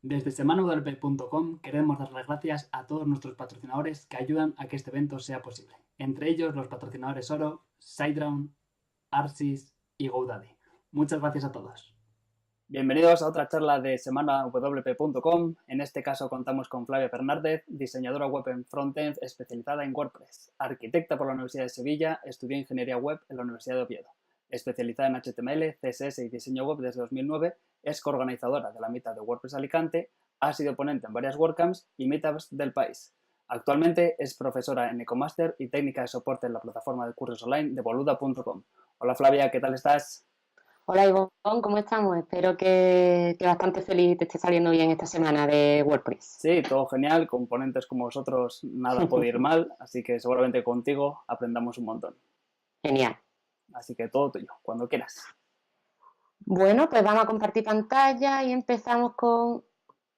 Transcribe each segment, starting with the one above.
Desde semanawp.com queremos dar las gracias a todos nuestros patrocinadores que ayudan a que este evento sea posible. Entre ellos los patrocinadores Oro, SiteGround, Arsis y GoDaddy. Muchas gracias a todos. Bienvenidos a otra charla de semanawp.com. En este caso contamos con Flavia Fernández, diseñadora web en frontend especializada en WordPress, arquitecta por la Universidad de Sevilla, estudió ingeniería web en la Universidad de Oviedo, especializada en HTML, CSS y diseño web desde 2009, es coorganizadora de la Meetup de WordPress Alicante, ha sido ponente en varias WordCamps y Meetups del país. Actualmente es profesora en Ecomaster y técnica de soporte en la plataforma de cursos online de boluda.com. Hola Flavia, ¿qué tal estás? Hola Ivonne, ¿cómo estamos? Espero que bastante feliz te esté saliendo bien esta semana de WordPress. Sí, todo genial, con ponentes como vosotros nada puede ir mal, así que seguramente contigo aprendamos un montón. Genial. Así que todo tuyo, cuando quieras. Bueno, pues vamos a compartir pantalla y empezamos con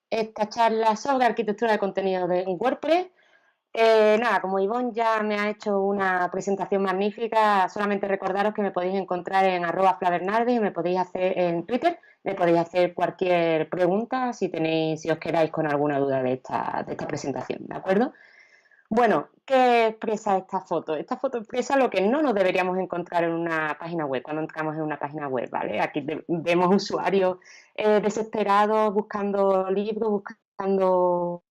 esta charla sobre arquitectura de contenido en WordPress. Nada, como Ivonne ya me ha hecho una presentación magnífica, solamente recordaros que me podéis encontrar en @flavernardi y me podéis hacer en Twitter, me podéis hacer cualquier pregunta si os quedáis con alguna duda de esta presentación, ¿de acuerdo? Bueno, ¿qué expresa esta foto? Esta foto expresa lo que no nos deberíamos encontrar en una página web, cuando entramos en una página web, ¿vale? Aquí vemos usuarios desesperados buscando libros, buscando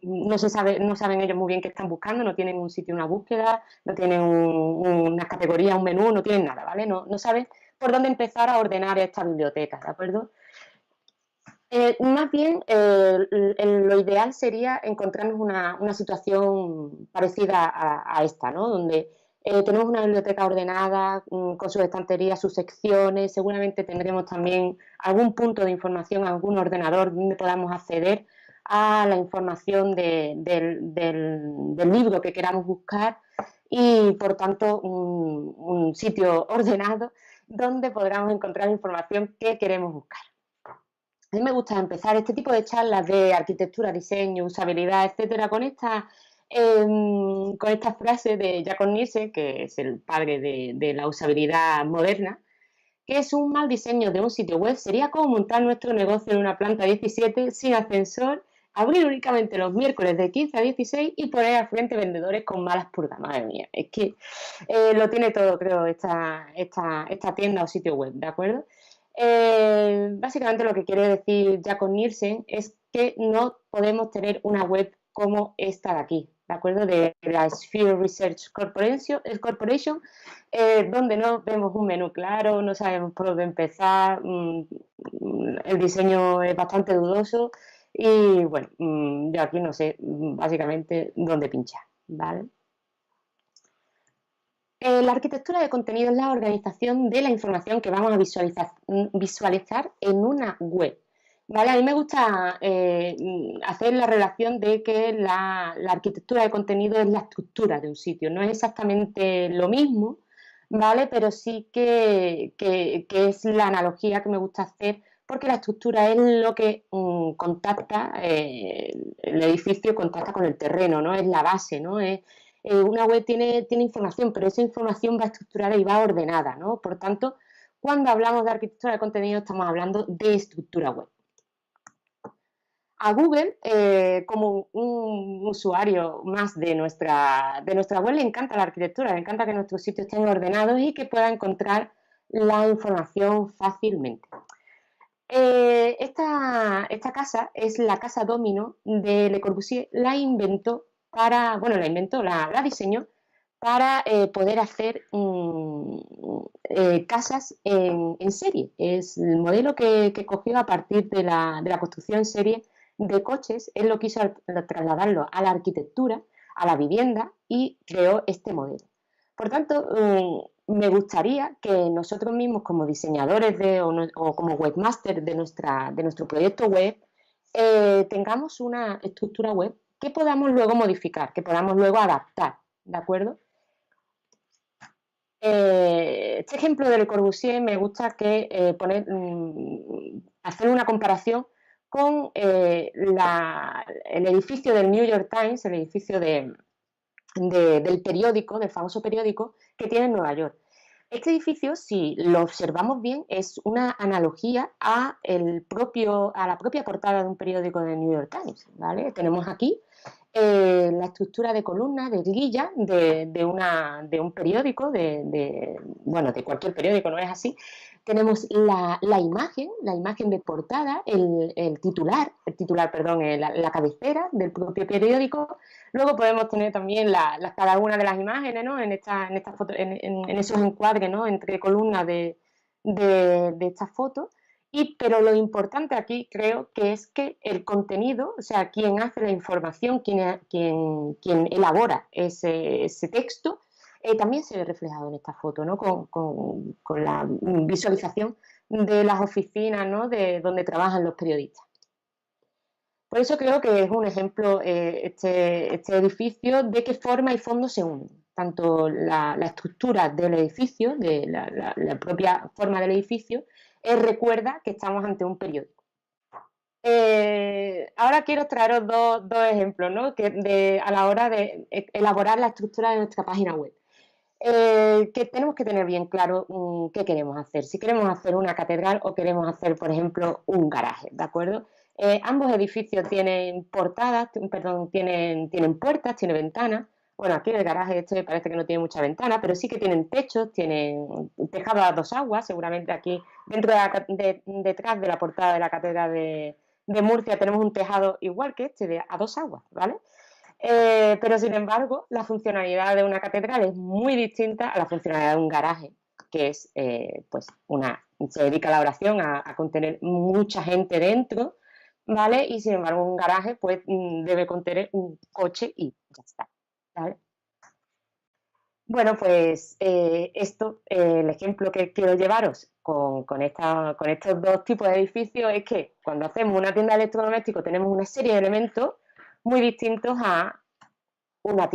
no saben ellos muy bien qué están buscando, no tienen un sitio, una búsqueda, no tienen una categoría, un menú, no tienen nada, ¿vale? No saben por dónde empezar a ordenar esta biblioteca, ¿de acuerdo? Más bien, lo ideal sería encontrarnos una situación parecida a esta, ¿no? Donde tenemos una biblioteca ordenada, con sus estanterías, sus secciones, seguramente tendremos también algún punto de información, algún ordenador donde podamos acceder a la información del libro que queramos buscar y, por tanto, un sitio ordenado donde podamos encontrar la información que queremos buscar. A mí me gusta empezar este tipo de charlas de arquitectura, diseño, usabilidad, etcétera, con esta frase de Jakob Nielsen, que es el padre de la usabilidad moderna, que es: un mal diseño de un sitio web sería como montar nuestro negocio en una planta 17 sin ascensor, abrir únicamente los miércoles de 15 a 16 y poner al frente vendedores con malas purgas. Madre mía, es que lo tiene todo, creo, esta tienda o sitio web, ¿de acuerdo? Básicamente lo que quiere decir Jakob Nielsen es que no podemos tener una web como esta de aquí, ¿de acuerdo? De la Sphere Research Corporation, donde no vemos un menú claro, no sabemos por dónde empezar, el diseño es bastante dudoso y, bueno, yo aquí no sé básicamente dónde pinchar, ¿vale? La arquitectura de contenido es la organización de la información que vamos a visualizar en una web. ¿Vale? A mí me gusta hacer la relación de que la arquitectura de contenido es la estructura de un sitio. No es exactamente lo mismo, ¿vale? Pero sí que es la analogía que me gusta hacer, porque la estructura es lo que contacta, el edificio contacta con el terreno, ¿no? Es la base, ¿no? Una web tiene información, pero esa información va estructurada y va ordenada, ¿no? Por tanto, cuando hablamos de arquitectura de contenido estamos hablando de estructura web. A Google, como un usuario más de nuestra web, le encanta la arquitectura, le encanta que nuestros sitios estén ordenados y que pueda encontrar la información fácilmente. Esta casa es la casa Domino de Le Corbusier. La diseñó para poder hacer casas en serie. Es el modelo que cogió a partir de la construcción en serie de coches. Él lo quiso trasladarlo a la arquitectura, a la vivienda, y creó este modelo. Por tanto, me gustaría que nosotros mismos, como diseñadores o como webmaster de nuestro proyecto web, tengamos una estructura web que podamos luego modificar, que podamos luego adaptar, ¿de acuerdo? Este ejemplo de Le Corbusier me gusta hacer una comparación con el edificio del New York Times, el edificio del periódico, del famoso periódico que tiene en Nueva York. Este edificio, si lo observamos bien, es una analogía a la propia portada de un periódico de New York Times, ¿vale? Tenemos aquí la estructura de columnas, de grilla de un periódico, bueno, de cualquier periódico, no es así. Tenemos la imagen de portada, el titular, perdón, la cabecera del propio periódico. Luego podemos tener también cada una de las imágenes, ¿no? En esos encuadres, ¿no? Entre columnas de estas fotos. Pero lo importante aquí creo que es que el contenido, o sea, quien hace la información, quien elabora ese texto, también se ve reflejado en esta foto, ¿no? Con la visualización de las oficinas, ¿no? De donde trabajan los periodistas. Por eso creo que es un ejemplo este edificio de qué forma y fondo se unen. Tanto la estructura del edificio, de la propia forma del edificio, recuerda que estamos ante un periódico. Ahora quiero traeros dos ejemplos, ¿no? A la hora de elaborar la estructura de nuestra página web. Que tenemos que tener bien claro qué queremos hacer. Si queremos hacer una catedral o queremos hacer, por ejemplo, un garaje, ¿de acuerdo? Ambos edificios tienen tienen puertas, tienen ventanas. Bueno, aquí en el garaje este parece que no tiene mucha ventana, pero sí que tienen techos, tienen tejado a dos aguas. Seguramente aquí detrás de la portada de la catedral de Murcia tenemos un tejado igual que este, a dos aguas, ¿vale? Pero sin embargo, la funcionalidad de una catedral es muy distinta a la funcionalidad de un garaje, que es, se dedica a la oración, a contener mucha gente dentro, ¿vale? Y sin embargo, un garaje, pues, debe contener un coche y ya está, ¿vale? Bueno, pues el ejemplo que quiero llevaros con estos dos tipos de edificios es que cuando hacemos una tienda de electrodomésticos tenemos una serie de elementos muy distintos a una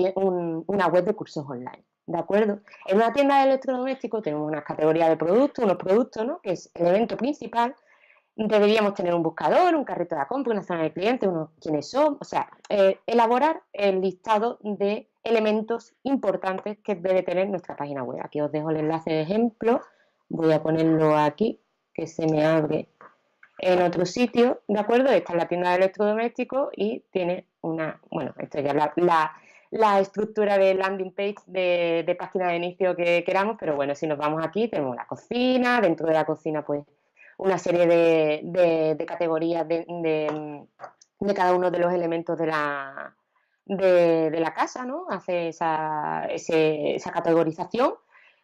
web de cursos online, ¿de acuerdo? En una tienda de electrodomésticos tenemos una categoría de productos, unos productos, ¿no? Que es el evento principal. Deberíamos tener un buscador, un carrito de compra, una zona de clientes, quiénes son, o sea, elaborar el listado de elementos importantes que debe tener nuestra página web. Aquí os dejo el enlace de ejemplo, voy a ponerlo aquí, que se me abre en otro sitio, ¿de acuerdo? Esta es la tienda de electrodomésticos y tiene esto ya es la estructura de landing page de página de inicio que queramos, pero bueno, si nos vamos aquí, tenemos la cocina, dentro de la cocina, pues, una serie de categorías de cada uno de los elementos de la casa, ¿no? Hace esa categorización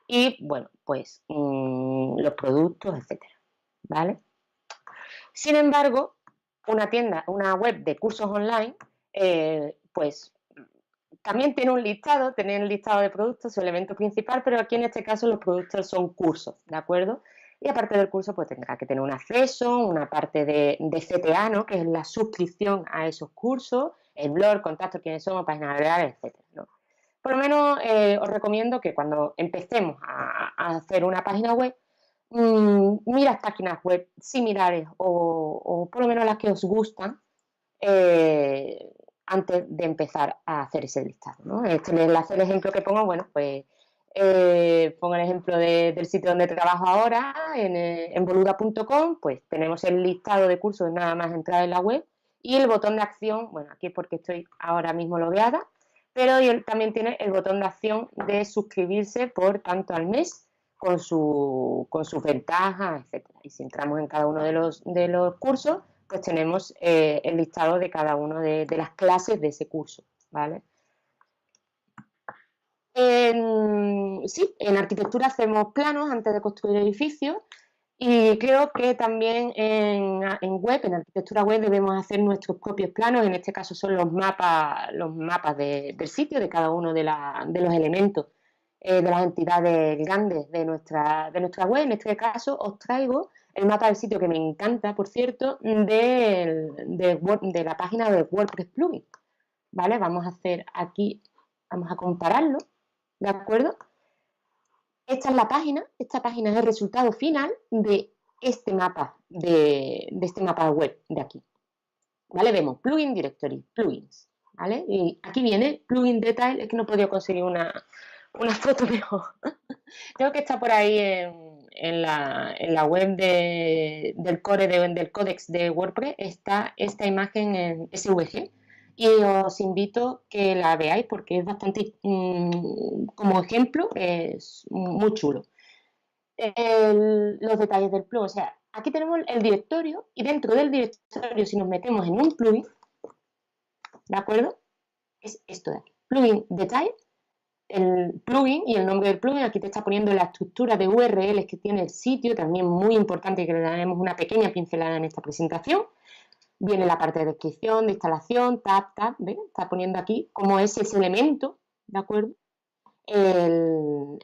y, bueno, pues los productos, etcétera, ¿vale? Sin embargo, una web de cursos online, pues también tiene un listado de productos, su elemento principal, pero aquí en este caso los productos son cursos, ¿de acuerdo? Y aparte del curso, pues tendrá que tener un acceso, una parte de CTA, ¿no? Que es la suscripción a esos cursos, el blog, contactos, quiénes somos, páginas reales, etcétera, ¿no? Por lo menos os recomiendo que cuando empecemos a hacer una página web, mirad páginas web similares o por lo menos las que os gustan antes de empezar a hacer ese listado, ¿no? El ejemplo que pongo, bueno, pues pongo el ejemplo del sitio donde trabajo ahora, en boluda.com, pues tenemos el listado de cursos nada más entrar en la web y el botón de acción, bueno, aquí es porque estoy ahora mismo logueada, pero también tiene el botón de acción de suscribirse por tanto al mes con sus ventajas, etcétera. Y si entramos en cada uno de los cursos, pues tenemos el listado de cada una de las clases de ese curso, ¿vale? En arquitectura hacemos planos antes de construir edificios y creo que también en arquitectura web debemos hacer nuestros propios planos, en este caso son los mapas del sitio, de cada uno de los elementos de las entidades grandes de nuestra web. En este caso os traigo el mapa del sitio, que me encanta, por cierto, de la página de WordPress Plugin, ¿vale? Vamos a compararlo, ¿de acuerdo? Esta página es el resultado final de este mapa web de aquí, ¿vale? Vemos Plugin Directory, Plugins, ¿vale? Y aquí viene Plugin Detail, es que no he podido conseguir una una foto mejor. Creo que está por ahí en la web del códex de WordPress, está esta imagen en SVG y os invito que la veáis porque es bastante, como ejemplo, es muy chulo. Los detalles del plugin, o sea, aquí tenemos el directorio y dentro del directorio, si nos metemos en un plugin, ¿de acuerdo? Es esto de aquí, plugin detalle, el plugin y el nombre del plugin. Aquí te está poniendo la estructura de URLs que tiene el sitio, también muy importante que le daremos una pequeña pincelada en esta presentación. Viene la parte de descripción, de instalación, tab, ¿ven? Está poniendo aquí cómo es ese elemento, ¿de acuerdo? El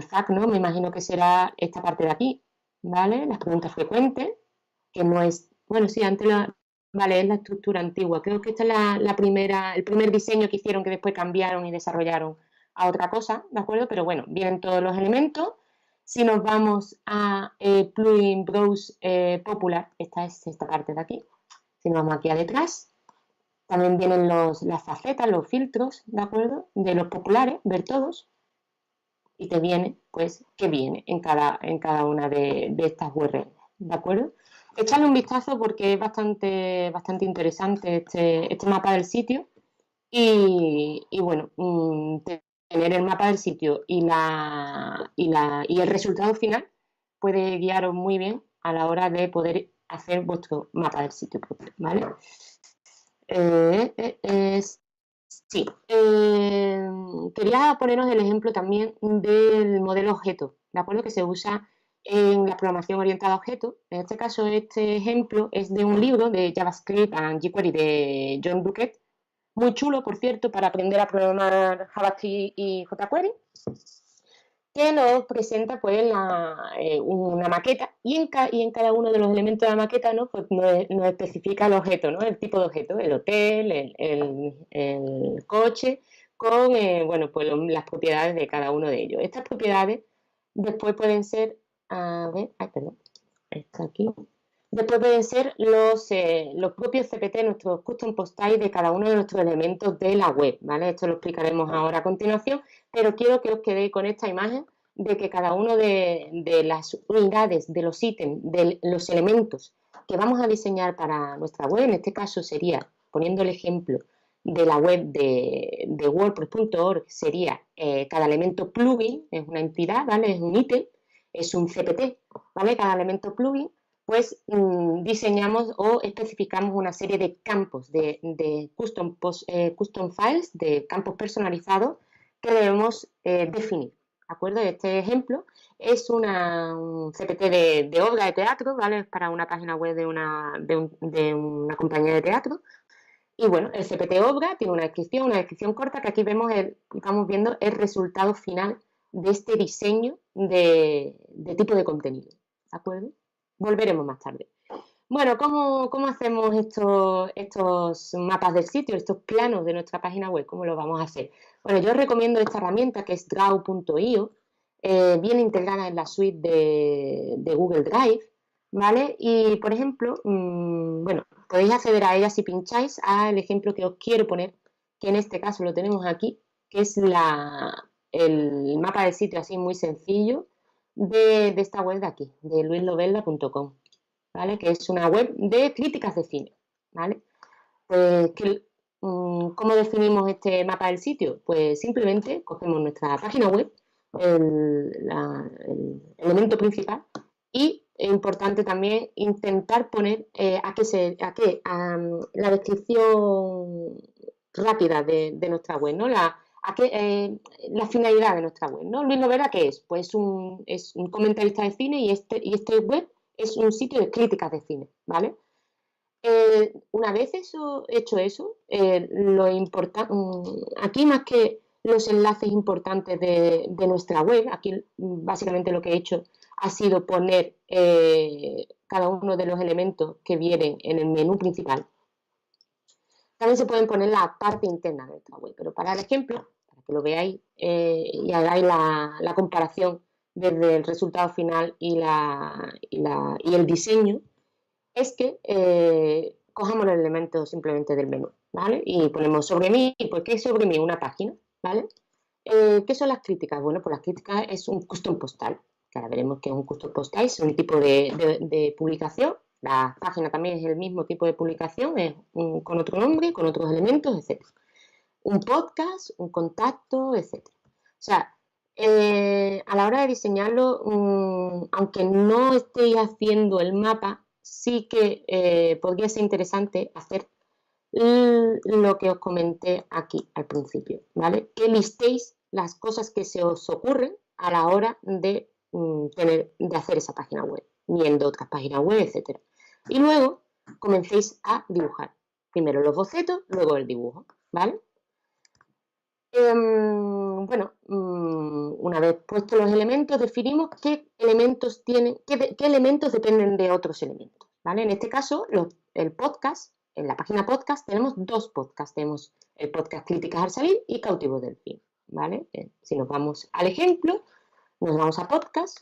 FAQ, ¿no? Me imagino que será esta parte de aquí, ¿vale? Las preguntas frecuentes, que no es, bueno, sí, antes vale, es la estructura antigua. Creo que esta es el primer diseño que hicieron que después cambiaron y desarrollaron a otra cosa, ¿de acuerdo? Pero bueno, vienen todos los elementos. Si nos vamos a plugin browse popular, esta es esta parte de aquí. Si nos vamos aquí a detrás, también vienen las facetas, los filtros, ¿de acuerdo? De los populares, ver todos. Y te viene, pues, qué viene en cada una de estas URLs, ¿de acuerdo? Echarle un vistazo porque es bastante interesante este mapa del sitio. Y bueno, tener el mapa del sitio y el resultado final puede guiaros muy bien a la hora de poder hacer vuestro mapa del sitio, ¿vale? Sí, quería poneros el ejemplo también del modelo objeto, ¿de acuerdo? Que se usa en la programación orientada a objetos. En este caso, este ejemplo es de un libro de JavaScript and jQuery de John Duquette, muy chulo, por cierto, para aprender a programar JavaScript y jQuery, que nos presenta pues una maqueta y en cada uno de los elementos de la maqueta, ¿no? Pues nos especifica el objeto, ¿no? El tipo de objeto, el hotel, el coche, con bueno, pues las propiedades de cada uno de ellos. Estas propiedades después pueden ser, a ver, ay, perdón, está aquí. Después pueden ser los propios CPT, nuestros custom post type de cada uno de nuestros elementos de la web, ¿vale? Esto lo explicaremos ahora a continuación, pero quiero que os quedéis con esta imagen de que cada uno de las unidades, de los ítems, de los elementos que vamos a diseñar para nuestra web, en este caso sería, poniendo el ejemplo de la web de wordpress.org, sería cada elemento plugin, es una entidad, ¿vale? Es un ítem, es un CPT, ¿vale? Cada elemento plugin, pues diseñamos o especificamos una serie de campos de custom files, de campos personalizados que debemos definir. ¿De acuerdo? Este ejemplo es un CPT de obra de teatro, ¿vale? Para una página web de una compañía de teatro. Y bueno, el CPT obra tiene una descripción corta, que aquí estamos viendo el resultado final de este diseño de tipo de contenido. ¿De acuerdo? Volveremos más tarde. Bueno, ¿cómo hacemos estos mapas del sitio, estos planos de nuestra página web? ¿Cómo lo vamos a hacer? Bueno, yo os recomiendo esta herramienta que es draw.io, viene integrada en la suite de Google Drive, ¿vale? Y, por ejemplo, bueno, podéis acceder a ella si pincháis al ejemplo que os quiero poner, que en este caso lo tenemos aquí, que es el mapa del sitio así muy sencillo de esta web de aquí, de luislovelda.com, ¿vale? Que es una web de críticas de cine, ¿vale? Pues, ¿cómo definimos este mapa del sitio? Pues simplemente cogemos nuestra página web, el elemento principal, y es importante también intentar poner la descripción rápida de nuestra web, ¿no? La finalidad de nuestra web, ¿no? Luis Lovera, ¿qué es? Pues es un comentarista de cine y este web es un sitio de críticas de cine, ¿vale? Una vez hecho eso, aquí más que los enlaces importantes de nuestra web, aquí básicamente lo que he hecho ha sido poner cada uno de los elementos que vienen en el menú principal. También se pueden poner la parte interna de nuestra web, pero para el ejemplo, para que lo veáis y hagáis la comparación desde el resultado final y el diseño, es que cojamos los elementos simplemente del menú, ¿vale? Y ponemos sobre mí, ¿por qué sobre mí? Una página, ¿vale? ¿Qué son las críticas? Bueno, pues las críticas es un custom postal, que ahora veremos que es un custom postal, es un tipo de publicación. La página también es el mismo tipo de publicación, es con otro nombre, con otros elementos, etc. Un podcast, un contacto, etc. O sea, a la hora de diseñarlo, aunque no estéis haciendo el mapa, sí que podría ser interesante hacer lo que os comenté aquí al principio, ¿vale? Que listéis las cosas que se os ocurren a la hora de hacer esa página web, viendo otras páginas web, etc. Y luego comencéis a dibujar. Primero los bocetos, luego el dibujo, ¿vale? Bueno, una vez puestos los elementos, definimos qué elementos qué elementos dependen de otros elementos, ¿vale? En este caso, el podcast, en la página podcast tenemos dos podcasts, tenemos el podcast Críticas al salir y Cautivos del fin, ¿vale? Si nos vamos al ejemplo, nos vamos a podcast,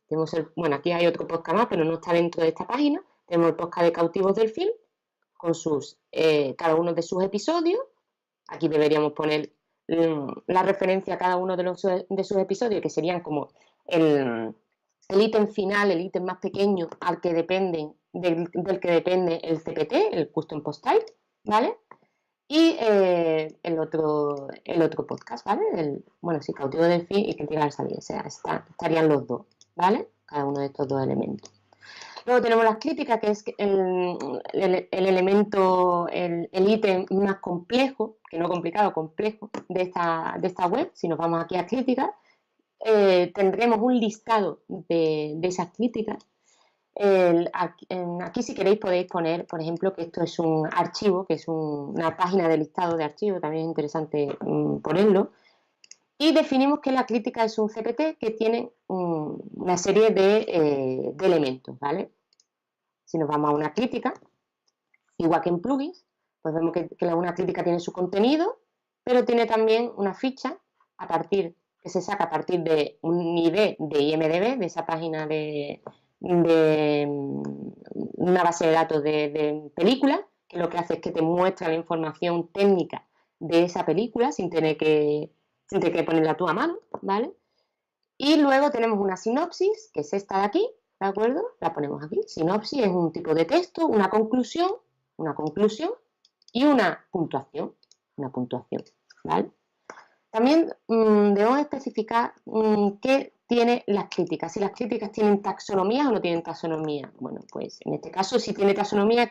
tenemos bueno, aquí hay otro podcast más, pero no está dentro de esta página, tenemos el podcast de Cautivos del fin, con cada uno de sus episodios. Aquí deberíamos poner la referencia a cada uno de sus episodios, que serían como el ítem final, el ítem más pequeño al que del que depende el CPT, el Custom Post Type, ¿vale? Y el otro podcast, ¿vale? Bueno, sí, Cautivo del fin y Crítica al salir, o sea, estarían los dos, ¿vale? Cada uno de estos dos elementos. Luego tenemos las críticas, que es el elemento, el ítem más complejo, que no complicado, complejo, de esta web. Si nos vamos aquí a críticas, tendremos un listado de esas críticas. Aquí, si queréis, podéis poner, por ejemplo, que esto es un archivo, que es una página de listado de archivos, también es interesante ponerlo. Y definimos que la crítica es un CPT que tiene una serie de elementos, ¿vale? Si nos vamos a una crítica, igual que en plugins, pues vemos que una crítica tiene su contenido, pero tiene también una ficha que se saca a partir de un ID de IMDb, de esa página de una base de datos de películas, que lo que hace es que te muestra la información técnica de esa película sin tener que ponerla tú a mano, ¿vale? Y luego tenemos una sinopsis, que es esta de aquí, ¿de acuerdo? La ponemos aquí. Sinopsis es un tipo de texto, una conclusión y una puntuación, ¿vale? También debemos especificar qué tiene las críticas, si las críticas tienen taxonomía o no tienen taxonomía. Bueno, pues en este caso sí tiene taxonomía,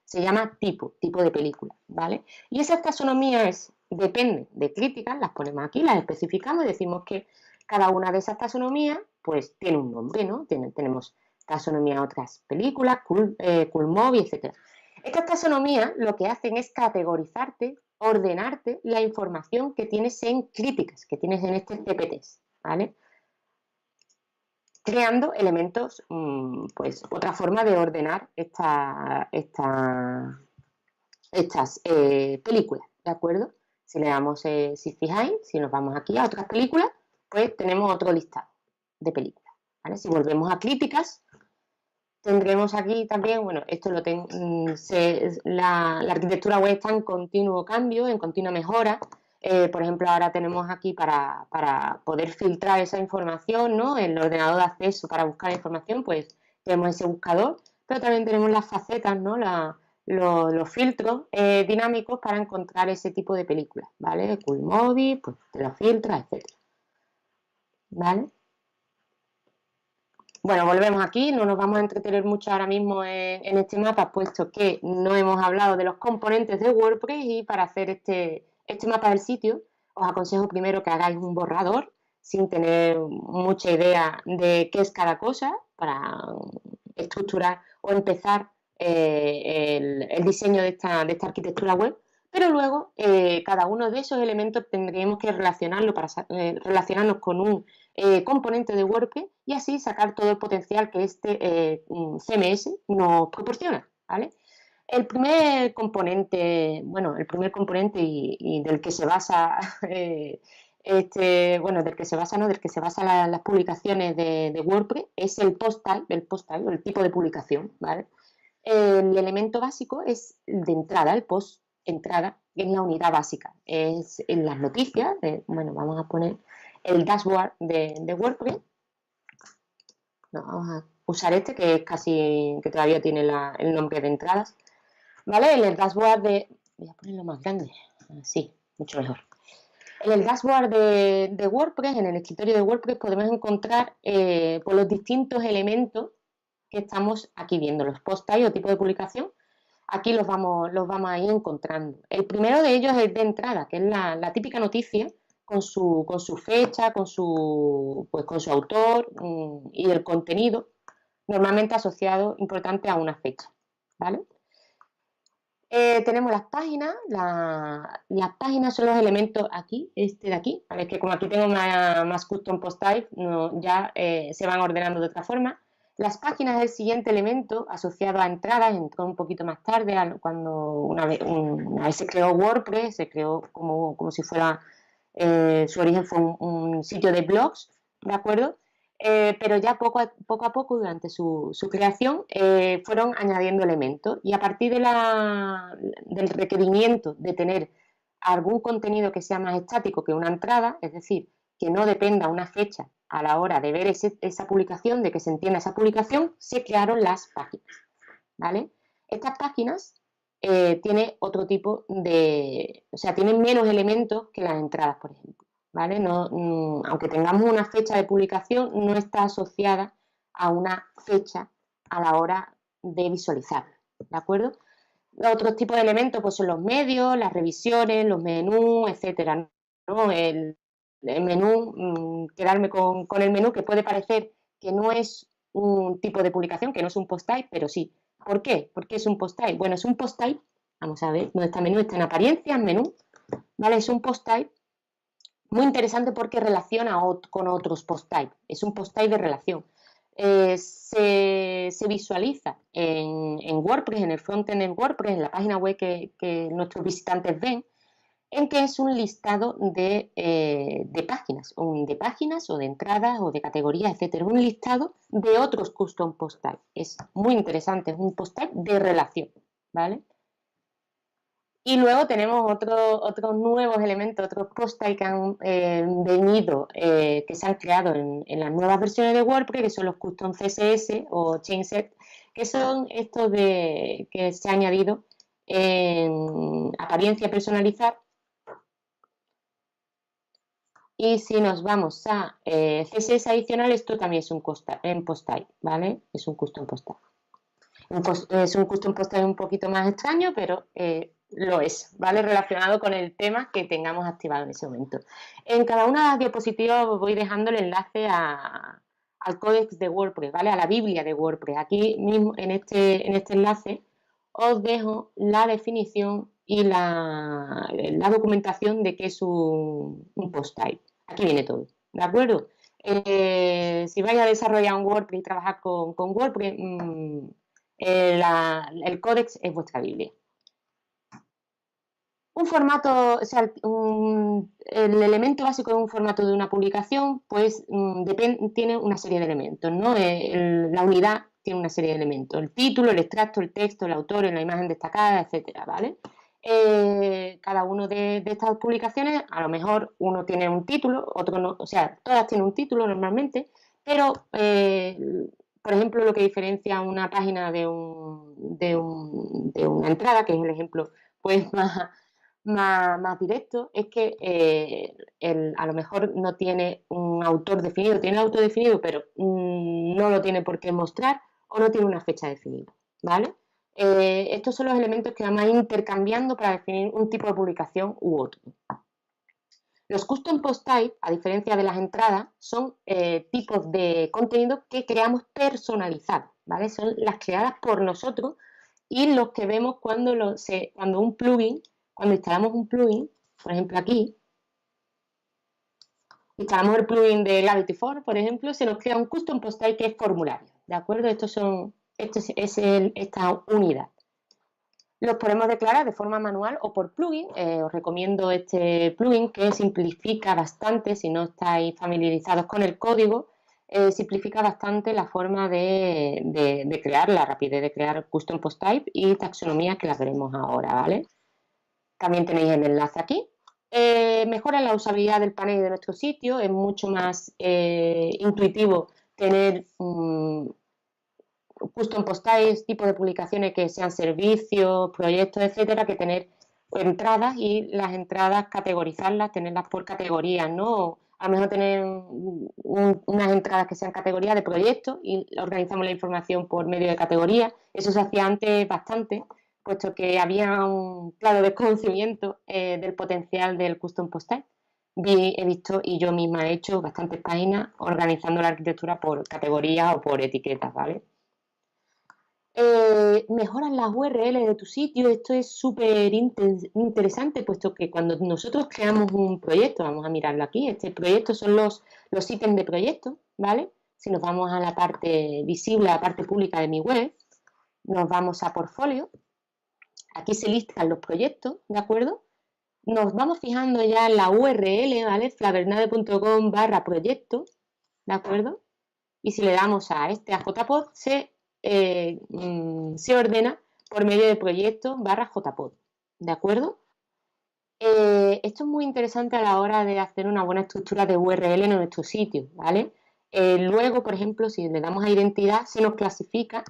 se llama tipo de película, ¿vale? Y esas taxonomías dependen de críticas, las ponemos aquí, las especificamos y decimos que cada una de esas taxonomías pues tiene un nombre, ¿no? Tenemos taxonomía a otras películas, Cool Movie, etc. Estas taxonomías lo que hacen es categorizarte, ordenarte la información que tienes en críticas, que tienes en este CPT, ¿vale? Creando elementos, pues otra forma de ordenar estas películas, ¿de acuerdo? Si le damos, si fijáis, si nos vamos aquí a otras películas, pues tenemos otro listado de películas, ¿vale? Si volvemos a críticas, tendremos aquí también, bueno, esto la arquitectura web está en continuo cambio, en continua mejora. Por ejemplo, ahora tenemos aquí para poder filtrar esa información, ¿no? El ordenador de acceso para buscar información, pues tenemos ese buscador, pero también tenemos las facetas, ¿no? Los filtros dinámicos para encontrar ese tipo de películas, ¿vale? Cool Movie, pues te lo filtras, etc. ¿Vale? Bueno, volvemos aquí, no nos vamos a entretener mucho ahora mismo en este mapa, puesto que no hemos hablado de los componentes de WordPress, y para hacer este mapa del sitio os aconsejo primero que hagáis un borrador sin tener mucha idea de qué es cada cosa para estructurar o empezar el diseño de esta arquitectura web, pero luego cada uno de esos elementos tendríamos que relacionarnos con un componente de WordPress y así sacar todo el potencial que este CMS nos proporciona, ¿vale? El primer componente y del que se basa del que se basan las publicaciones de WordPress es el post type, el tipo de publicación, ¿vale? El elemento básico es de entrada, el post entrada, que es la unidad básica. Es en las noticias, bueno, vamos a poner el dashboard de WordPress. No, vamos a usar este que es casi, que todavía tiene el nombre de entradas. ¿Vale? En el dashboard voy a ponerlo más grande, así, mucho mejor. En el dashboard de WordPress, en el escritorio de WordPress, podemos encontrar por los distintos elementos que estamos aquí viendo, los post type o tipo de publicación. Aquí los vamos a ir encontrando. El primero de ellos es de entrada, que es la típica noticia con su fecha, con su autor y el contenido, normalmente asociado importante a una fecha, ¿vale? Tenemos las páginas. Las páginas son los elementos aquí, este de aquí. A ver, que como aquí tengo más custom post type, no, ya se van ordenando de otra forma. Las páginas es el siguiente elemento asociado a entradas. Entró un poquito más tarde, cuando una vez se creó WordPress, se creó como si fuera, su origen fue un sitio de blogs, ¿de acuerdo? Pero ya poco a poco durante su creación fueron añadiendo elementos, y a partir del requerimiento de tener algún contenido que sea más estático que una entrada, es decir, que no dependa una fecha a la hora de ver esa publicación, de que se entienda esa publicación, se crearon las páginas, ¿vale? Estas páginas tienen otro tipo o sea, tienen menos elementos que las entradas, por ejemplo. ¿Vale? No, aunque tengamos una fecha de publicación, no está asociada a una fecha a la hora de visualizar, ¿de acuerdo? Otros tipos de elementos pues son los medios, las revisiones, los menús, etcétera, ¿no? El menú, quedarme con el menú, que puede parecer que no es un tipo de publicación, que no es un post type, pero sí. ¿Por qué? ¿Por qué es un post type? Bueno, es un post type, vamos a ver, ¿dónde está menú? Está en apariencias, menú, ¿vale? Es un post type muy interesante porque relaciona con otros post type. Es un post type de relación. Se visualiza en WordPress, en el frontend en WordPress, en la página web que nuestros visitantes ven, en que es un listado de páginas, de páginas o de entradas o de categorías, etcétera. Un listado de otros custom post type. Es muy interesante, es un post type de relación, ¿vale? Y luego tenemos otros nuevos elementos, otros post type que han venido, que se han creado en las nuevas versiones de WordPress, que son los custom CSS o chainset, que son estos que se ha añadido en apariencia personalizar. Y si nos vamos a CSS adicional, esto también es un post type, ¿vale? Es un custom post type. Es un custom post type un poquito más extraño, pero lo es, ¿vale? Relacionado con el tema que tengamos activado en ese momento. En cada una de las diapositivas os voy dejando el enlace al códex de WordPress, ¿vale? A la Biblia de WordPress. Aquí mismo, en este enlace, os dejo la definición y la documentación de qué es un post type. Aquí viene todo, ¿de acuerdo? Si vais a desarrollar un WordPress y trabajar con WordPress, el códex es vuestra Biblia. Un formato, o sea, el elemento básico de un formato de una publicación, pues tiene una serie de elementos, ¿no? La unidad tiene una serie de elementos: el título, el extracto, el texto, el autor, la imagen destacada, etcétera, ¿vale? Cada uno de estas publicaciones, a lo mejor uno tiene un título, otro no, o sea, todas tienen un título normalmente, pero por ejemplo, lo que diferencia una página de una entrada, que es el ejemplo pues más directo, es que a lo mejor no tiene un autor definido, tiene autor definido, pero no lo tiene por qué mostrar, o no tiene una fecha definida, ¿vale? Estos son los elementos que vamos a ir intercambiando para definir un tipo de publicación u otro. Los custom post type, a diferencia de las entradas, son tipos de contenido que creamos personalizados, ¿vale? Son las creadas por nosotros y los que vemos cuando instalamos un plugin, por ejemplo aquí, instalamos el plugin de Gravity Form, por ejemplo, se nos crea un custom post type que es formulario, ¿de acuerdo? Esta unidad. Los podemos declarar de forma manual o por plugin. Os recomiendo este plugin, que simplifica bastante, si no estáis familiarizados con el código, simplifica bastante la forma de crear, la rapidez de crear custom post type y taxonomías, que las veremos ahora, ¿vale? También tenéis el enlace aquí. Mejora la usabilidad del panel de nuestro sitio, es mucho más intuitivo tener custom post types, tipo de publicaciones que sean servicios, proyectos, etcétera, que tener entradas y las entradas categorizarlas, tenerlas por categorías, ¿no? A lo mejor tener unas entradas que sean categorías de proyectos y organizamos la información por medio de categorías. Eso se hacía antes bastante, puesto que había un claro desconocimiento del potencial del custom post type. He visto y yo misma he hecho bastantes páginas organizando la arquitectura por categorías o por etiquetas, ¿vale? Mejoras las URL de tu sitio. Esto es súper interesante, puesto que cuando nosotros creamos un proyecto, vamos a mirarlo aquí, este proyecto son los ítems de proyecto, ¿vale? Si nos vamos a la parte visible, a la parte pública de mi web, nos vamos a portfolio, aquí se listan los proyectos, ¿de acuerdo? Nos vamos fijando ya en la URL, ¿vale? flavernade.com/proyecto, ¿de acuerdo? Y si le damos a este, a JPod, se ordena por medio de proyecto /JPod, ¿de acuerdo? Esto es muy interesante a la hora de hacer una buena estructura de URL en nuestro sitio, ¿vale? Luego, por ejemplo, si le damos a identidad, se nos clasifica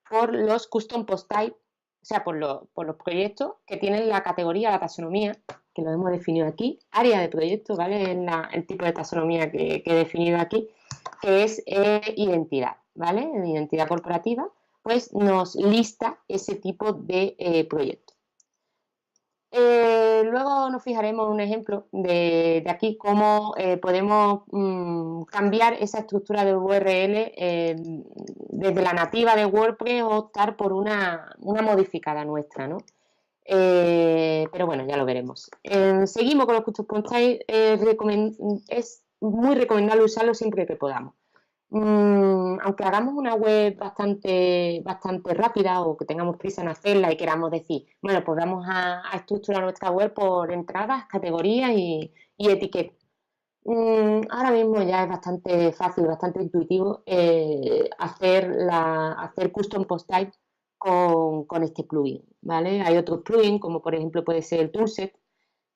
por los custom post type, o sea, por los proyectos que tienen la categoría, la taxonomía, que lo hemos definido aquí, área de proyecto, ¿vale? Es el tipo de taxonomía que he definido aquí, que es identidad, ¿vale? En identidad corporativa, pues nos lista ese tipo de proyectos. Luego nos fijaremos en un ejemplo de aquí cómo podemos cambiar esa estructura de URL desde la nativa de WordPress o optar por una modificada nuestra, ¿no? Pero bueno, ya lo veremos. Seguimos con los custom post types. Es muy recomendable usarlo siempre que podamos. Aunque hagamos una web bastante rápida o que tengamos prisa en hacerla y queramos decir, bueno, pues vamos a estructurar nuestra web por entradas, categorías y etiquetas. Ahora mismo ya es bastante fácil, bastante intuitivo hacer custom post type con este plugin, ¿vale? Hay otros plugins, como por ejemplo puede ser el Toolset,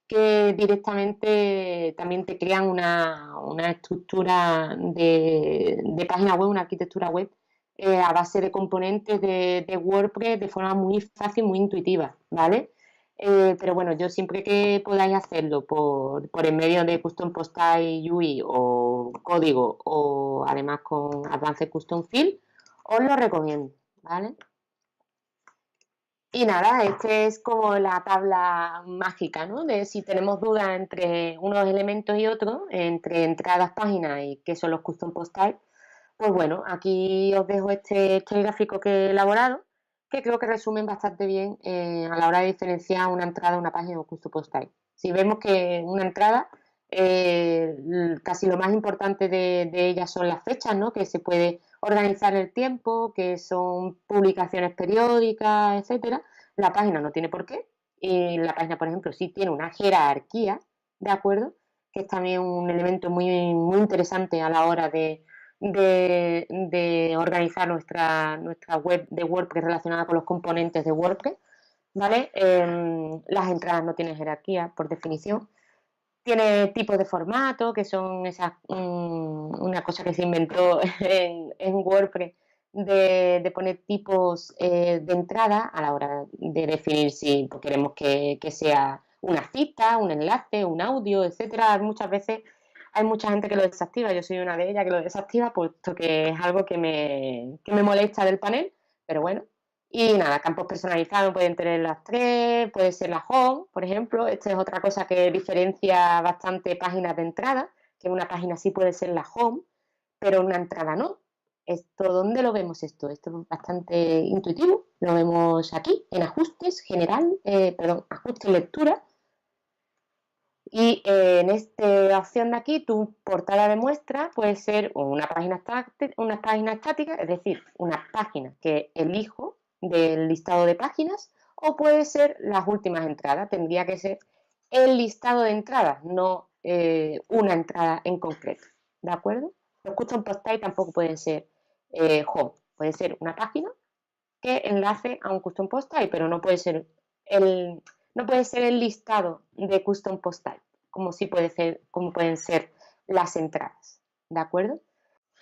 que directamente también te crean una estructura de página web, una arquitectura web a base de componentes de WordPress de forma muy fácil, muy intuitiva, ¿vale? Pero bueno, yo siempre que podáis hacerlo por el medio de Custom Post Type UI o código o además con Advanced Custom Field, os lo recomiendo, ¿vale? Y nada, este es como la tabla mágica, ¿no? De si tenemos dudas entre unos elementos y otros, entre entradas, páginas y qué son los custom post types, pues bueno, aquí os dejo este gráfico que he elaborado, que creo que resumen bastante bien a la hora de diferenciar una entrada, una página o custom post type. Si vemos que una entrada, casi lo más importante de ella son las fechas, ¿no? Que se puede organizar el tiempo, que son publicaciones periódicas, etcétera. La página no tiene por qué. Y la página, por ejemplo, sí tiene una jerarquía, ¿de acuerdo? Que es también un elemento muy interesante a la hora de organizar nuestra web de WordPress relacionada con los componentes de WordPress, ¿vale? Las entradas no tienen jerarquía, por definición. Tiene tipos de formato, que son una cosa que se inventó en WordPress, de poner tipos de entrada a la hora de definir si queremos que sea una cita, un enlace, un audio, etcétera. Muchas veces hay mucha gente que lo desactiva, yo soy una de ellas que lo desactiva, puesto que es algo que me molesta del panel, pero bueno. Y nada, campos personalizados pueden tener las tres, puede ser la home, por ejemplo. Esta es otra cosa que diferencia bastante páginas de entrada, que una página sí puede ser la home, pero una entrada no. Esto, ¿dónde lo vemos esto? Esto es bastante intuitivo. Lo vemos aquí, en ajustes, ajustes lectura. Y en esta opción de aquí, tu portada de muestra puede ser una página estática, es decir, una página que elijo del listado de páginas, o puede ser las últimas entradas. Tendría que ser el listado de entradas, no una entrada en concreto, ¿de acuerdo? Los custom post type tampoco pueden ser home, puede ser una página que enlace a un custom post type, pero no puede ser no puede ser el listado de custom post type, como sí puede ser, como pueden ser las entradas, ¿de acuerdo?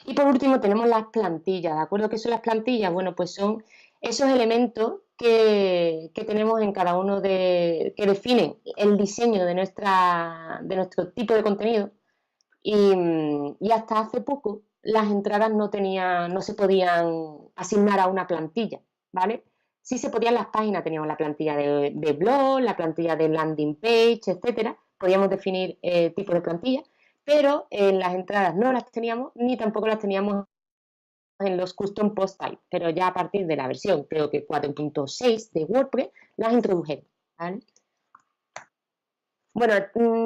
Y por último tenemos las plantillas, ¿de acuerdo? ¿Qué son las plantillas? Bueno, pues son esos elementos que tenemos en cada uno que definen el diseño de nuestro tipo de contenido. Y hasta hace poco las entradas no se podían asignar a una plantilla, ¿vale? Sí se podían las páginas, teníamos la plantilla de blog, la plantilla de landing page, etcétera. Podíamos definir tipo de plantilla, pero en las entradas no las teníamos ni tampoco las teníamos en los custom post type, pero ya a partir de la versión, creo que 4.6 de WordPress, las introdujeron, ¿vale? Bueno,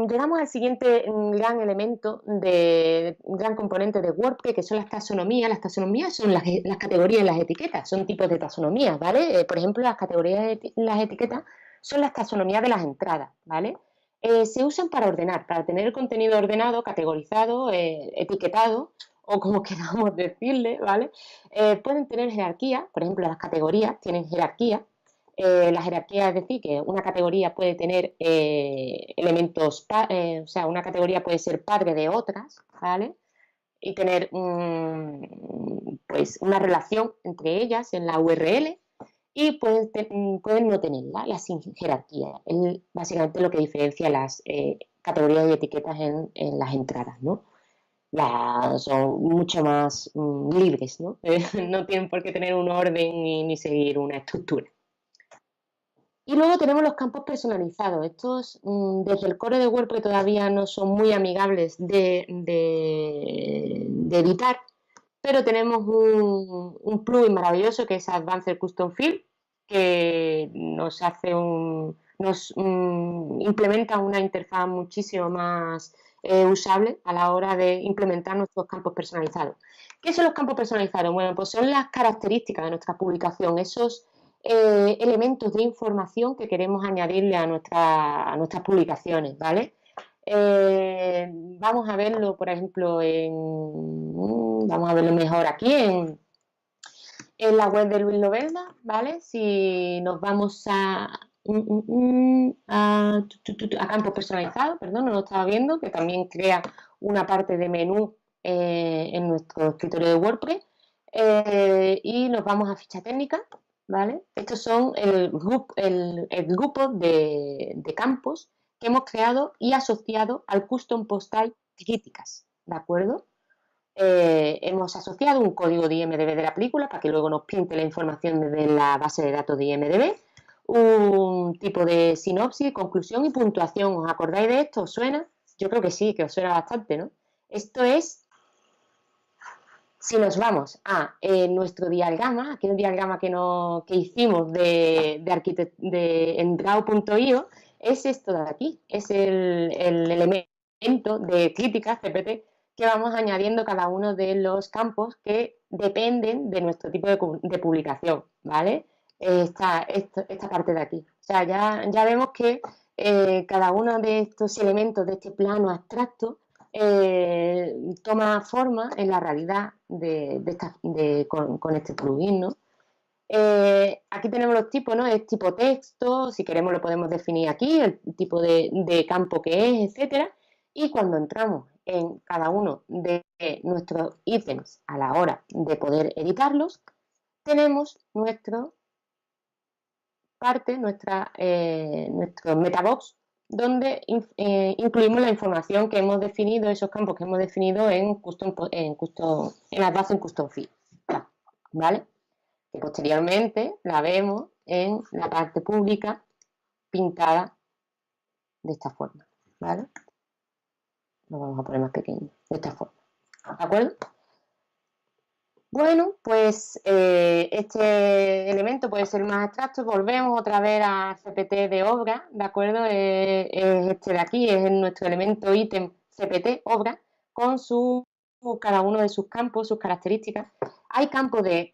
llegamos al siguiente gran elemento, gran componente de WordPress, que son las taxonomías. Las taxonomías son las categorías y las etiquetas, son tipos de taxonomías, ¿vale? Por ejemplo, las categorías y las etiquetas son las taxonomías de las entradas, ¿vale? Se usan para ordenar, para tener el contenido ordenado, categorizado, etiquetado, o como queramos decirle, ¿vale? Pueden tener jerarquía, por ejemplo, las categorías tienen jerarquía. La jerarquía es decir, que una categoría puede tener elementos, o sea, una categoría puede ser padre de otras, ¿vale? Y tener pues una relación entre ellas en la URL y pueden no tenerla, la sin jerarquía. Es básicamente lo que diferencia las categorías y etiquetas en las entradas, ¿no? Son mucho más libres, ¿no? No tienen por qué tener un orden ni seguir una estructura. Y luego tenemos los campos personalizados. Estos, desde el core de WordPress todavía no son muy amigables de editar, pero tenemos un plugin maravilloso que es Advanced Custom Field, que nos implementa una interfaz muchísimo más usable a la hora de implementar nuestros campos personalizados. ¿Qué son los campos personalizados? Bueno, pues son las características de nuestra publicación, esos elementos de información que queremos añadirle a nuestras publicaciones, ¿vale? Vamos a verlo, por ejemplo, vamos a verlo mejor aquí en la web de Luis Novelda, ¿vale? Si nos vamos a campos personalizados, perdón, no lo estaba viendo, que también crea una parte de menú en nuestro escritorio de WordPress. Y nos vamos a ficha técnica, ¿vale? Estos son el grupo de campos que hemos creado y asociado al custom post type críticas, ¿de acuerdo? Hemos asociado un código de IMDb de la película para que luego nos pinte la información desde la base de datos de IMDb, un tipo de sinopsis, conclusión y puntuación. ¿Os acordáis de esto? ¿Os suena? Yo creo que sí, que os suena bastante, ¿no? Esto es, si nos vamos a nuestro diagrama, aquel diagrama que hicimos en Draw.io, es esto de aquí, es el elemento de críticas CPT que vamos añadiendo cada uno de los campos que dependen de nuestro tipo de publicación, ¿vale? Esta parte de aquí. O sea, ya vemos que cada uno de estos elementos de este plano abstracto toma forma en la realidad con este plugin, ¿no? Aquí tenemos los tipos, ¿no? Es tipo texto, si queremos lo podemos definir aquí, el tipo de campo que es, etcétera. Y cuando entramos en cada uno de nuestros ítems a la hora de poder editarlos, tenemos nuestro metabox, donde incluimos la información que hemos definido, esos campos que hemos definido en Advanced Custom Field, ¿vale? Que posteriormente la vemos en la parte pública pintada de esta forma, ¿vale? Lo vamos a poner más pequeño, de esta forma, ¿de acuerdo? Bueno, pues este elemento puede ser más abstracto. Volvemos otra vez a CPT de obra, ¿de acuerdo? Este de aquí es nuestro elemento ítem CPT obra con cada uno de sus campos, sus características. Hay campos de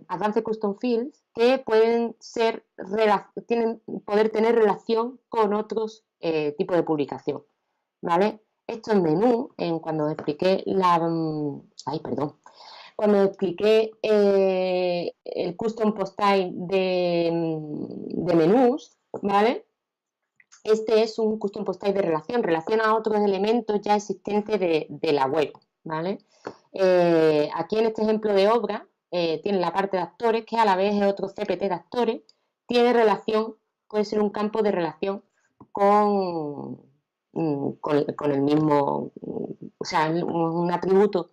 Advanced Custom Fields que pueden poder tener relación con otros tipos de publicación, ¿vale? Esto en menú, cuando expliqué cuando expliqué el custom post type de menús, ¿vale? Este es un custom post type de relación, relaciona a otros elementos ya existentes de la web, ¿vale? Aquí en este ejemplo de obra tiene la parte de actores, que a la vez es otro CPT de actores, tiene relación, puede ser un campo de relación con el mismo, o sea, un atributo,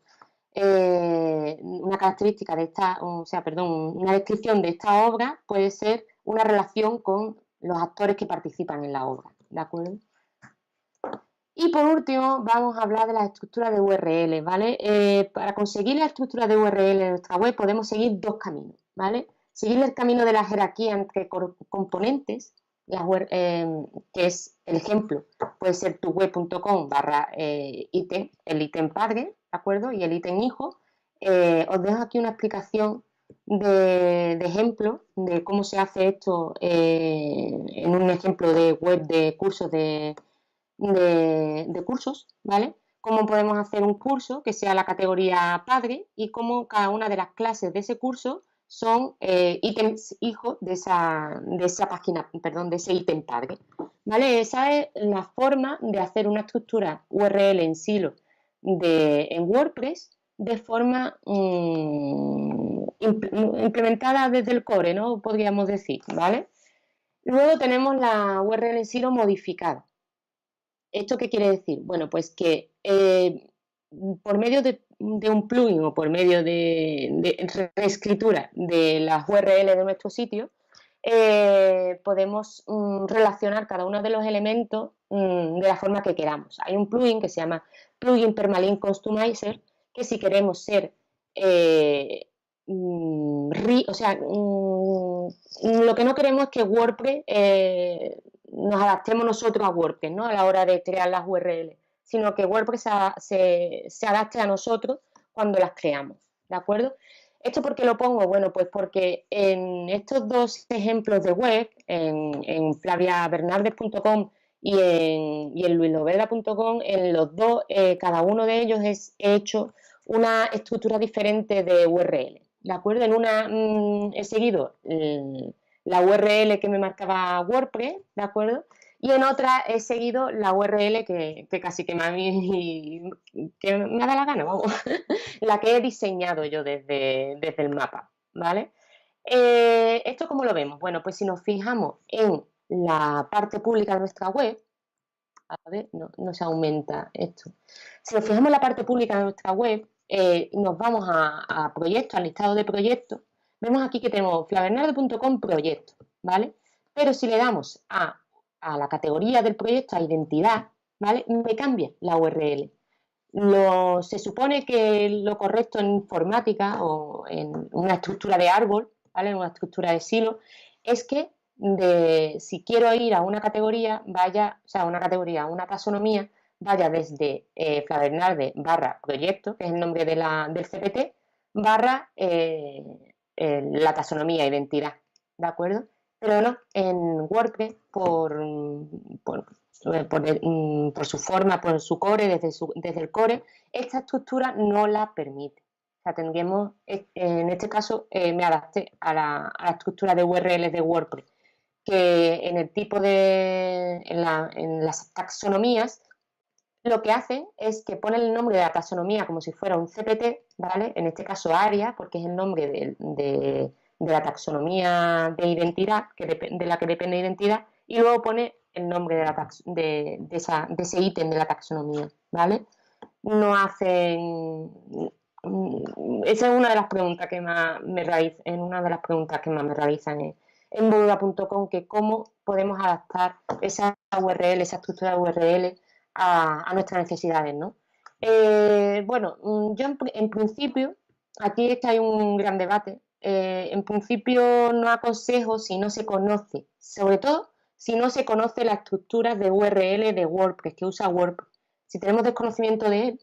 una característica de esta, o sea, perdón, una descripción de esta obra puede ser una relación con los actores que participan en la obra, ¿de acuerdo? Y por último, vamos a hablar de las estructuras de URL, ¿vale? Para conseguir la estructura de URL de nuestra web podemos seguir dos caminos, ¿vale? Seguir el camino de la jerarquía entre componentes, que es el ejemplo, puede ser tuweb.com barra ítem, el ítem padre, ¿de acuerdo? Y el ítem hijo. Os dejo aquí una explicación de ejemplo de cómo se hace esto en un ejemplo de web de cursos de cursos, ¿vale? Cómo podemos hacer un curso que sea la categoría padre y cómo cada una de las clases de ese curso son ítems hijos de esa página, perdón, de ese ítem padre, ¿vale? Esa es la forma de hacer una estructura URL en silo en WordPress de forma implementada desde el core, ¿no? Podríamos decir, ¿vale? Luego tenemos la URL en silo modificada. ¿Esto qué quiere decir? Bueno, pues que por medio de un plugin o por medio de reescritura de las URL de nuestro sitio, podemos relacionar cada uno de los elementos de la forma que queramos. Hay un plugin que se llama Plugin Permalink Customizer, que si queremos ser o sea, lo que no queremos es que WordPress nos adaptemos nosotros a WordPress, ¿no? A la hora de crear las URL, sino que WordPress se adapte a nosotros cuando las creamos, ¿de acuerdo? ¿Esto por qué lo pongo? Bueno, pues porque en estos dos ejemplos de web, en flaviabernardes.com y en luisloveda.com, en los dos, cada uno de ellos he hecho una estructura diferente de URL, ¿de acuerdo? En una he seguido la URL que me marcaba WordPress, ¿de acuerdo? Y en otra he seguido la URL que casi que que me da la gana, vamos, la que he diseñado yo desde el mapa, ¿vale? ¿Esto cómo lo vemos? Bueno, pues si nos fijamos en la parte pública de nuestra web, a ver, no se aumenta esto. Si nos fijamos en la parte pública de nuestra web, nos vamos a proyectos, al listado de proyectos, vemos aquí que tenemos flavernardo.com proyecto, ¿vale? Pero si le damos a la categoría del proyecto, a identidad, ¿vale? Me cambia la URL. Se supone que lo correcto en informática o en una estructura de árbol, ¿vale? En una estructura de silo, es que si quiero ir a una categoría, una taxonomía, vaya desde Flavernarde barra proyecto, que es el nombre del CPT, barra la taxonomía identidad, ¿de acuerdo? Pero no, en WordPress, por su forma, por su core, desde el core, esta estructura no la permite. O sea, tendríamos, en este caso, me adapté a la estructura de URL de WordPress, que en el tipo en las taxonomías, lo que hace es que pone el nombre de la taxonomía como si fuera un CPT, ¿vale? En este caso ARIA, porque es el nombre de la taxonomía de identidad, de la que depende identidad, y luego pone el nombre de ese ítem de la taxonomía, ¿vale? No hacen... Esa es una de las preguntas que más me realizan en Boluda.com, que cómo podemos adaptar esa URL, esa estructura de URL a nuestras necesidades, ¿no? Bueno, yo en principio, aquí es que hay un gran debate. En principio no aconsejo si no se conoce, sobre todo si no se conoce la estructura de URL de WordPress, que usa WordPress. Si tenemos desconocimiento de él,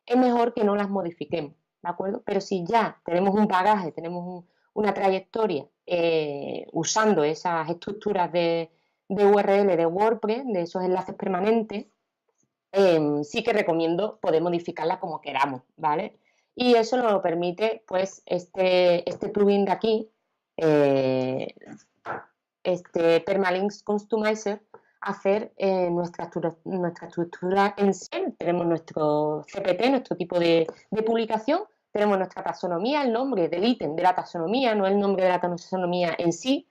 es mejor que no las modifiquemos, ¿de acuerdo? Pero si ya tenemos un bagaje, tenemos una trayectoria usando esas estructuras de URL de WordPress, de esos enlaces permanentes, sí que recomiendo poder modificarla como queramos, ¿vale? Y eso nos lo permite, pues, este plugin de aquí, Permalinks Customizer hacer nuestra estructura en sí. Tenemos nuestro CPT, nuestro tipo de publicación, tenemos nuestra taxonomía, el nombre del ítem de la taxonomía, no el nombre de la taxonomía en sí,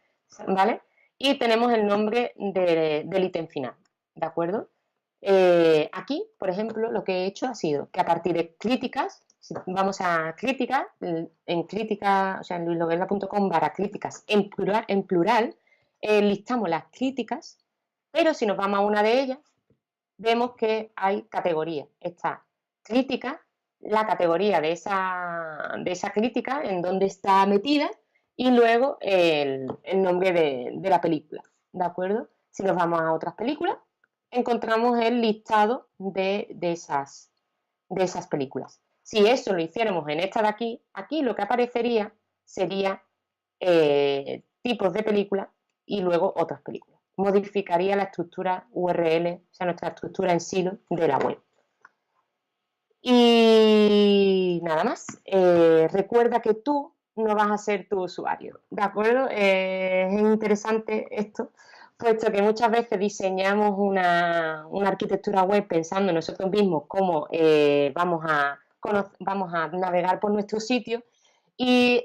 ¿vale? Y tenemos el nombre del ítem final, ¿de acuerdo? Aquí, por ejemplo, lo que he hecho ha sido que a partir de críticas, vamos a críticas, en crítica, o sea, en luisloguerra.com/críticas, en plural listamos las críticas, pero si nos vamos a una de ellas, vemos que hay categorías. Está crítica, la categoría de esa crítica, en dónde está metida, y luego el nombre de la película, ¿de acuerdo? Si nos vamos a otras películas, encontramos el listado de esas películas. Si eso lo hiciéramos en esta de aquí lo que aparecería sería tipos de películas y luego otras películas. Modificaría la estructura URL, o sea, nuestra estructura en silo de la web. Y nada más. Recuerda que tú no vas a ser tu usuario, ¿de acuerdo? Es interesante esto, puesto que muchas veces diseñamos una arquitectura web pensando nosotros mismos cómo vamos a navegar por nuestro sitio, y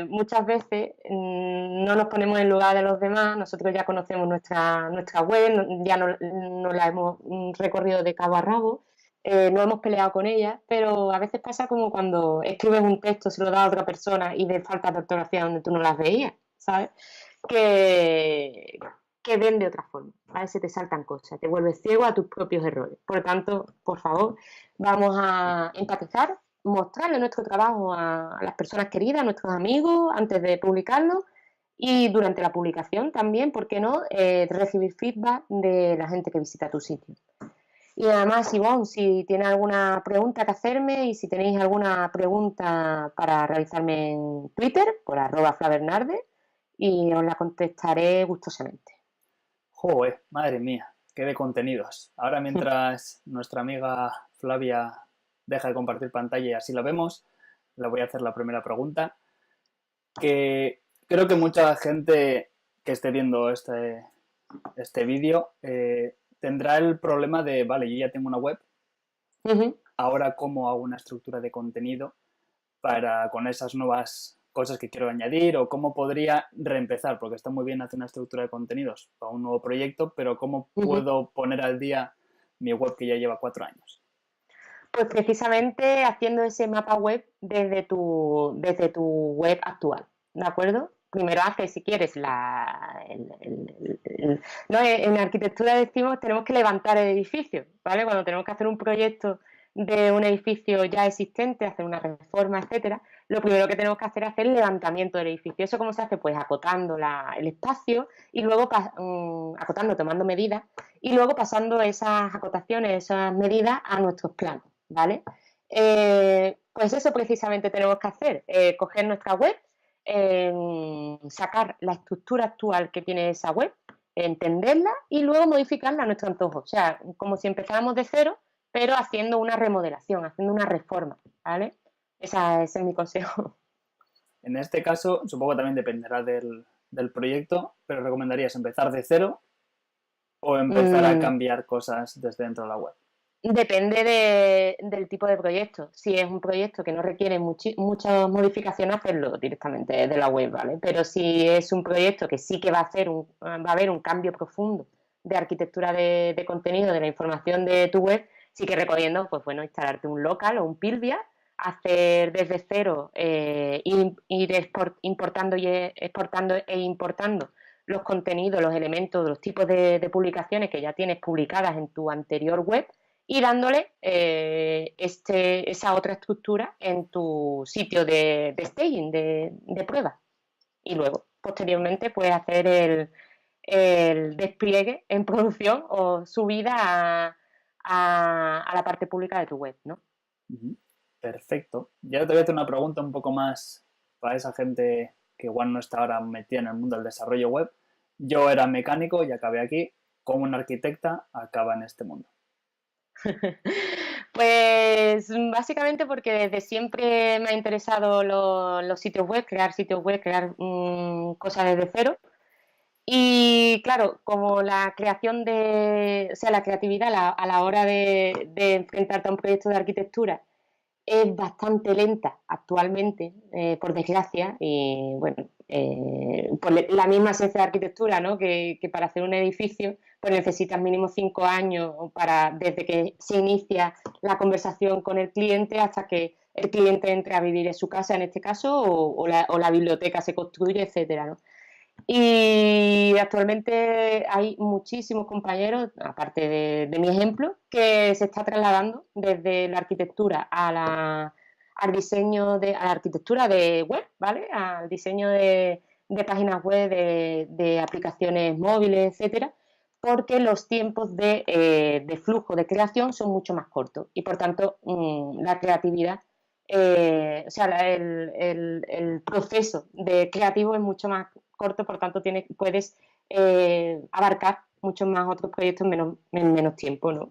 muchas veces no nos ponemos en lugar de los demás. Nosotros ya conocemos nuestra web, ya no la hemos recorrido de cabo a rabo, no hemos peleado con ella, pero a veces pasa como cuando escribes un texto, se lo das a otra persona y ves faltas de ortografía donde tú no las veías, ¿sabes? Que ven de otra forma, ¿vale? Se te saltan cosas, te vuelves ciego a tus propios errores. Por lo tanto, por favor, vamos a empatizar, mostrarle nuestro trabajo a las personas queridas, a nuestros amigos, antes de publicarlo, y durante la publicación también, ¿por qué no? Recibir feedback de la gente que visita tu sitio. Y además, Ivonne, si tienes alguna pregunta que hacerme, y si tenéis alguna pregunta para realizarme en Twitter, por @flavernarde, y os la contestaré gustosamente. Joder, madre mía, qué de contenidos. Ahora, mientras nuestra amiga Flavia deja de compartir pantalla y así lo vemos, le voy a hacer la primera pregunta, que creo que mucha gente que esté viendo este vídeo tendrá el problema de, vale, yo ya tengo una web, ahora cómo hago una estructura de contenido con esas nuevas cosas que quiero añadir, o cómo podría reempezar, porque está muy bien hacer una estructura de contenidos para un nuevo proyecto, pero cómo puedo poner al día mi web que ya lleva 4 años. Pues precisamente haciendo ese mapa web desde tu web actual, ¿de acuerdo? Primero haces, si quieres, en arquitectura decimos tenemos que levantar el edificio, ¿vale? Cuando tenemos que hacer un proyecto de un edificio ya existente, hacer una reforma, etcétera, lo primero que tenemos que hacer es hacer el levantamiento del edificio. ¿Eso cómo se hace? Pues acotando el espacio, y luego acotando, tomando medidas, y luego pasando esas acotaciones, esas medidas a nuestros planos, ¿vale? Pues eso precisamente tenemos que hacer, coger nuestra web, sacar la estructura actual que tiene esa web, entenderla y luego modificarla a nuestro antojo. O sea, como si empezáramos de cero, pero haciendo una remodelación, haciendo una reforma, ¿vale? Ese es mi consejo. En este caso, supongo que también dependerá del proyecto, pero ¿recomendarías empezar de cero o empezar a cambiar cosas desde dentro de la web? Depende del tipo de proyecto. Si es un proyecto que no requiere muchas modificaciones, hacerlo directamente desde la web, ¿vale? Pero si es un proyecto que sí que va a haber un cambio profundo de arquitectura de contenido, de la información de tu web, sí que recomiendo, pues bueno, instalarte un local o un Pilvia, hacer desde cero, ir importando exportando e importando los contenidos, los elementos, los tipos de publicaciones que ya tienes publicadas en tu anterior web, y dándole esa otra estructura en tu sitio de staging, de prueba. Y luego, posteriormente, puedes hacer el despliegue en producción o subida a la parte pública de tu web, ¿no? Perfecto. Ya te voy a hacer una pregunta un poco más para esa gente que igual no está ahora metida en el mundo del desarrollo web. Yo era mecánico y acabé aquí. ¿Cómo una arquitecta acaba en este mundo? Pues básicamente porque desde siempre me ha interesado los sitios web, crear sitios web, crear cosas desde cero. Y claro, como la creación o sea, la creatividad a la hora de enfrentarte a un proyecto de arquitectura es bastante lenta actualmente, por desgracia, y bueno, por la misma ciencia de arquitectura, ¿no? Que para hacer un edificio pues necesitas mínimo 5 años desde que se inicia la conversación con el cliente hasta que el cliente entre a vivir en su casa, en este caso, o la biblioteca se construye, etcétera, ¿no? Y actualmente hay muchísimos compañeros, aparte de mi ejemplo, que se está trasladando desde la arquitectura al diseño a la arquitectura de web, ¿vale? Al diseño de páginas web, de aplicaciones móviles, etcétera, porque los tiempos de flujo de creación son mucho más cortos y por tanto la creatividad, o sea, el proceso de creativo es mucho más corto, por tanto puedes abarcar muchos más otros proyectos en menos tiempo, ¿no?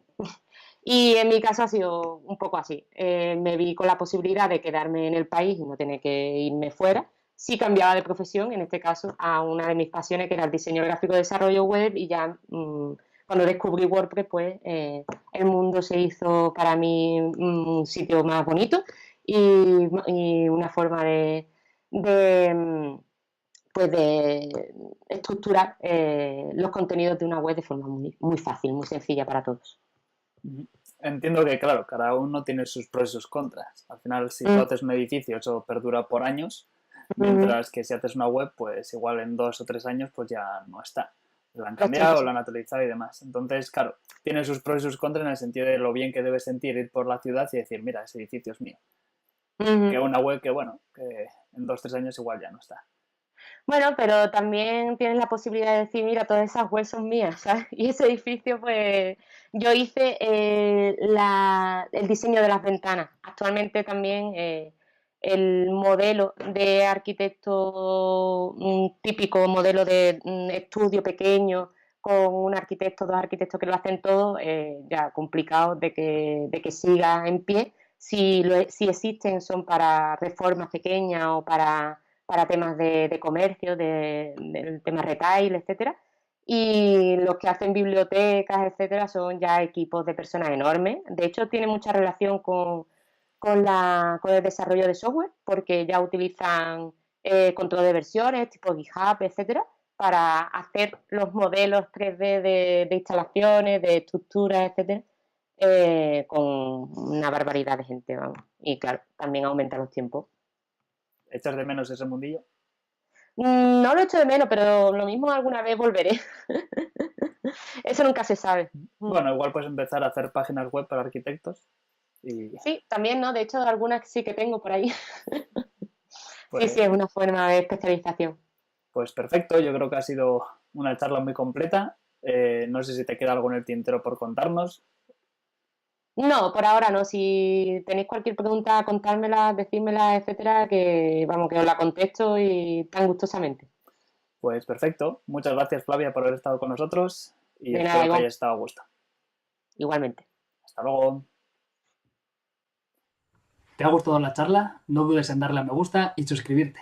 Y en mi caso ha sido un poco así. Me vi con la posibilidad de quedarme en el país y no tener que irme fuera. Sí cambiaba de profesión, en este caso, a una de mis pasiones, que era el diseño gráfico de desarrollo web, y ya cuando descubrí WordPress, pues el mundo se hizo para mí un sitio más bonito y una forma pues de estructurar los contenidos de una web de forma muy fácil, muy sencilla para todos. Entiendo que, claro, cada uno tiene sus pros y sus contras. Al final, si tú haces un edificio, eso perdura por años, mientras que si haces una web, pues igual en 2 o 3 años, pues ya no está. Lo han cambiado, lo han actualizado y demás. Entonces, claro, tiene sus pros y sus contras en el sentido de lo bien que debes sentir ir por la ciudad y decir, mira, ese edificio es mío. Que una web que, bueno, que en 2 o 3 años igual ya no está. Bueno, pero también tienes la posibilidad de decir, mira, todas esas webs son mías, ¿sabes? Y ese edificio, pues, yo hice el diseño de las ventanas. Actualmente también el modelo de arquitecto, un típico modelo de estudio pequeño, con un arquitecto, 2 arquitectos que lo hacen todo, ya complicado de que siga en pie. Si existen son para reformas pequeñas o para temas de comercio, del tema retail, etcétera. Y los que hacen bibliotecas, etcétera, son ya equipos de personas enormes. De hecho, tiene mucha relación con el desarrollo de software, porque ya utilizan control de versiones, tipo GitHub, etcétera, para hacer los modelos 3D de instalaciones, de estructuras, etcétera, con una barbaridad de gente, vamos. Y claro, también aumenta los tiempos. ¿Echas de menos ese mundillo? No lo echo de menos, pero lo mismo alguna vez volveré. Eso nunca se sabe. Bueno, igual puedes empezar a hacer páginas web para arquitectos. Y... Sí, también, ¿no? De hecho, algunas sí que tengo por ahí. Pues, sí, es una forma de especialización. Pues perfecto, yo creo que ha sido una charla muy completa. No sé si te queda algo en el tintero por contarnos. No, por ahora no. Si tenéis cualquier pregunta, contármela, decírmela, etcétera, que vamos, que os la contesto y tan gustosamente. Pues perfecto. Muchas gracias, Flavia, por haber estado con nosotros y De espero nada, que hayas estado a gusto. Igualmente. Hasta luego. ¿Te ha gustado la charla? No dudes en darle a me gusta y suscribirte.